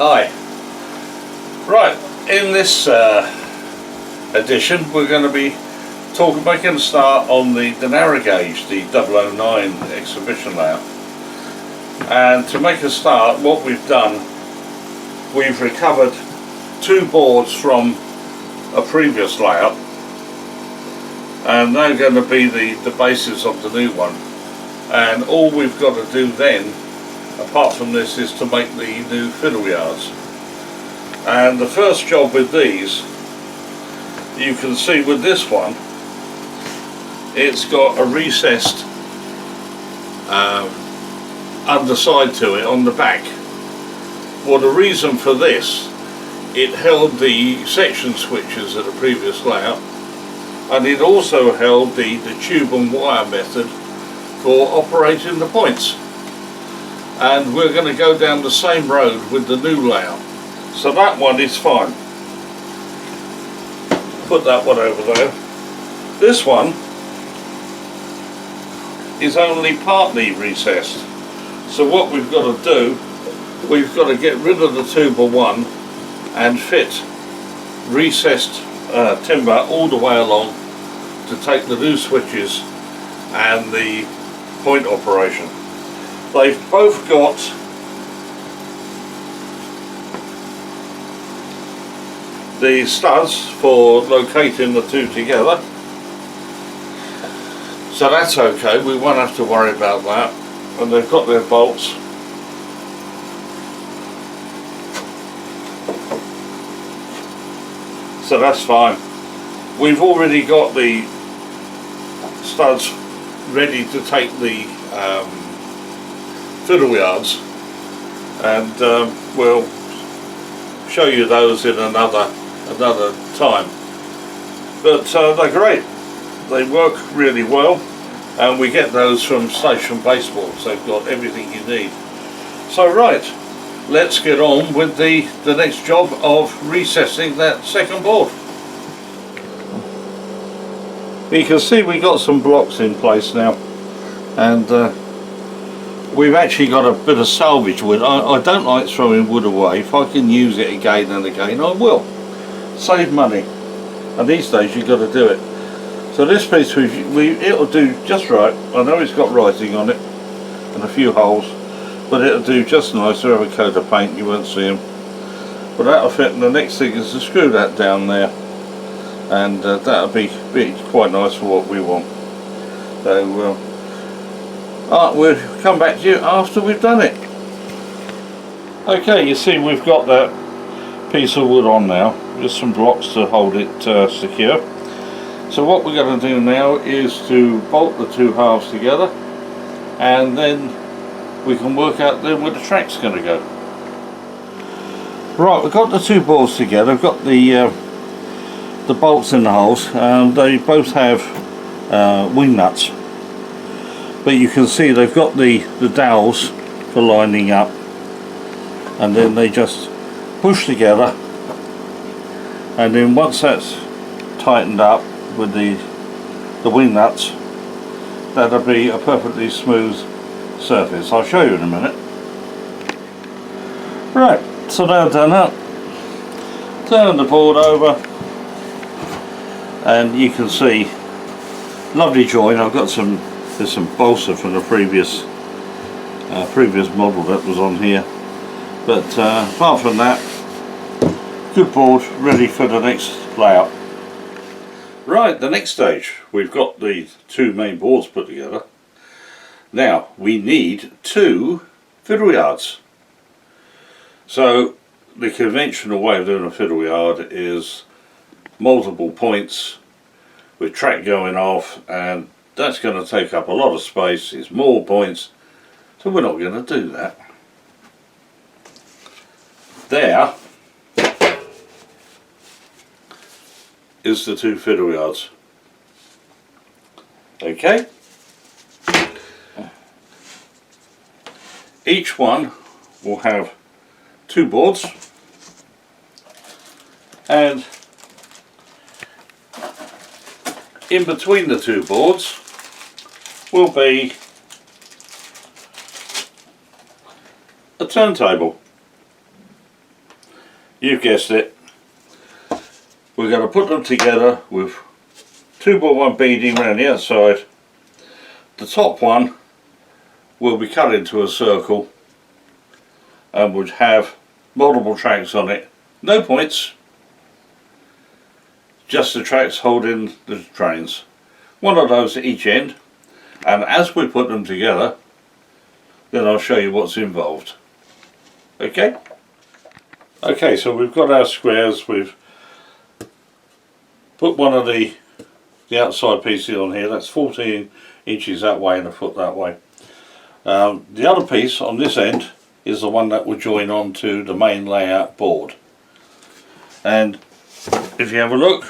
Hi. Right, in this edition we're going to be making a start on the narrow gauge, the 009 exhibition layout. And to make a start, what we've done, we've recovered two boards from a previous layout, and they're going to be the basis of the new one. And all we've got to do then, apart from this, is to make the new fiddle yards. And the first job with these, you can see with this one, it's got a recessed underside to it on the back. Well, the reason for this, it held the section switches at the previous layout, and it also held the tube and wire method for operating the points. And we're going to go down the same road with the new layout. So that one is fine. Put that one over there. This one is only partly recessed. So what we've got to do, we've got to get rid of the tuber one and fit recessed timber all the way along to take the new switches and the point operation. They've both got the studs for locating the two together, so that's okay, we won't have to worry about that. And they've got their bolts. So that's fine. We've already got the studs ready to take the fiddle yards, and we'll show you those in another time. But they're great. They work really well, and we get those from Station Baseboards. They've got everything you need. So right, let's get on with the next job of recessing that second board. You can see we got some blocks in place now, and we've actually got a bit of salvage wood. I don't like throwing wood away. If I can use it again and again, I will. Save money, and these days you've got to do it. So this piece, it'll do just right. I know it's got writing on it and a few holes, but it'll do just nice. To have a coat of paint, you won't see them. But that'll fit, and the next thing is to screw that down there, and that'll be quite nice for what we want. So we'll come back to you after we've done it. Okay, you see we've got that piece of wood on now, just some blocks to hold it secure. So what we're going to do now is to bolt the two halves together, and then we can work out then where the track's going to go. Right, we've got the two boards together. We've got the bolts in the holes. They both have wing nuts, but you can see they've got the dowels for lining up, and then they just push together, and then once that's tightened up with the wing nuts, that'll be a perfectly smooth surface. I'll show you in a minute. Right, so now done that, turn the board over, and you can see lovely join. I've got there's some balsa from the previous model that was on here, but apart from that, good board, ready for the next layout. Right, the next stage, we've got the two main boards put together. Now we need two fiddle yards. So the conventional way of doing a fiddle yard is multiple points with track going off, and that's going to take up a lot of space. It's more points, so we're not going to do that. There is the two fiddle yards. Okay, each one will have two boards, and in between the two boards will be a turntable. you've guessed it, we're going to put them together with 2x1 beading around the outside. The top one will be cut into a circle and would have multiple tracks on it. No points, just the tracks holding the trains. One of those at each end, and as we put them together, then I'll show you what's involved. Okay? Okay, so we've got our squares. We've put one of the outside pieces on here. That's 14 inches that way and a foot that way. The other piece on this end is the one that will join on to the main layout board. And if you have a look,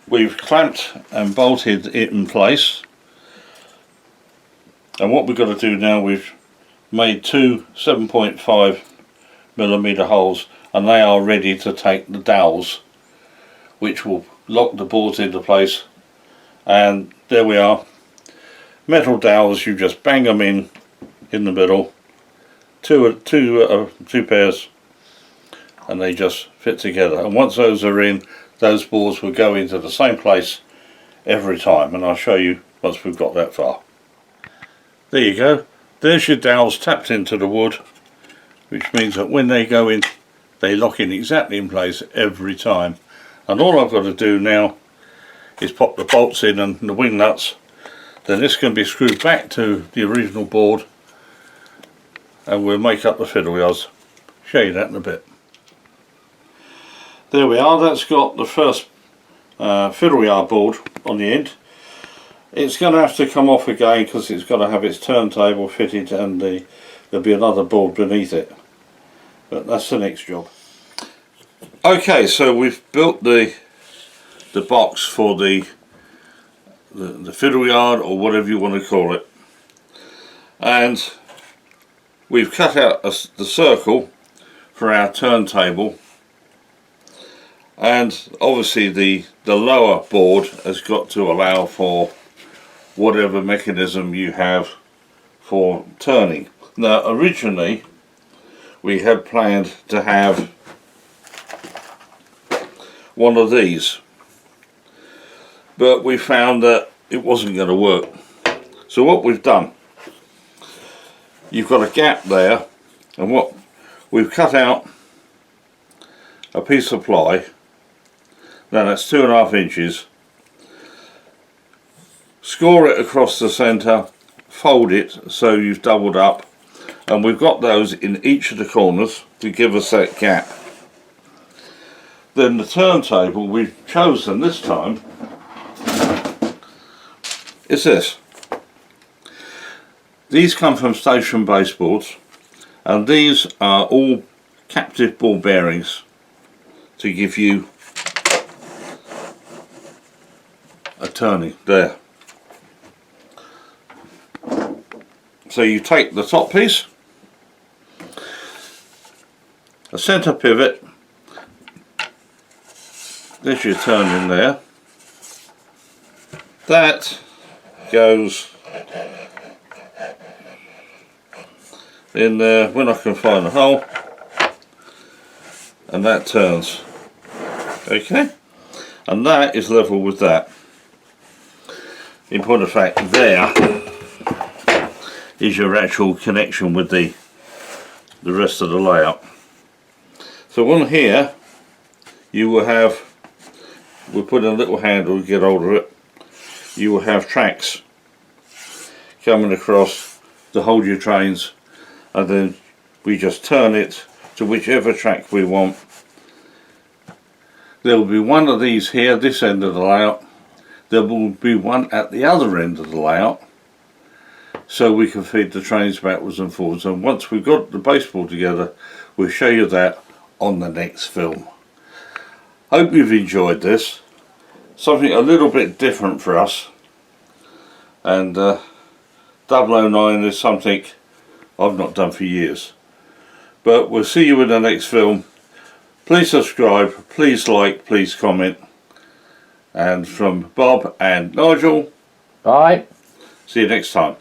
we've clamped and bolted it in place. And what we've got to do now, we've made two 7.5mm holes, and they are ready to take the dowels, which will lock the boards into place. And there we are, metal dowels. You just bang them in the middle, two pairs, and they just fit together. And once those are in, those boards will go into the same place every time, and I'll show you once we've got that far. There you go, there's your dowels tapped into the wood, which means that when they go in, they lock in exactly in place every time. And all I've got to do now is pop the bolts in and the wing nuts. Then this can be screwed back to the original board, and we'll make up the fiddle yards. Show you that in a bit. There we are, that's got the first fiddle yard board on the end. It's going to have to come off again because it's got to have its turntable fitted, and there'll be another board beneath it. But that's the next job. Okay, so we've built the box for the fiddle yard, or whatever you want to call it, and we've cut out the circle for our turntable, and obviously the lower board has got to allow for whatever mechanism you have for turning. Now originally we had planned to have one of these, but we found that it wasn't going to work. So what we've done, you've got a gap there, and what we've cut out a piece of ply. Now that's 2.5 inches. Score it across the centre, fold it so you've doubled up, and we've got those in each of the corners to give us that gap. Then the turntable we've chosen this time is this. These come from Station Baseboards, and these are all captive ball bearings to give you a turning there. So you take the top piece, a centre pivot, there's your turn in there, that goes in there when I can find a hole, and that turns. Okay, and that is level with that. In point of fact, there is your actual connection with the rest of the layout. So on here you will have, we'll put in a little handle to get hold of it, you will have tracks coming across to hold your trains, and then we just turn it to whichever track we want. There will be one of these here, this end of the layout. There will be one at the other end of the layout, so we can feed the trains backwards and forwards. And once we've got the baseboard together, we'll show you that on the next film. Hope you've enjoyed this. Something a little bit different for us, and 009 is something I've not done for years. But we'll see you in the next film. Please subscribe, please like, please comment. And from Bob and Nigel, Bye. see you next time.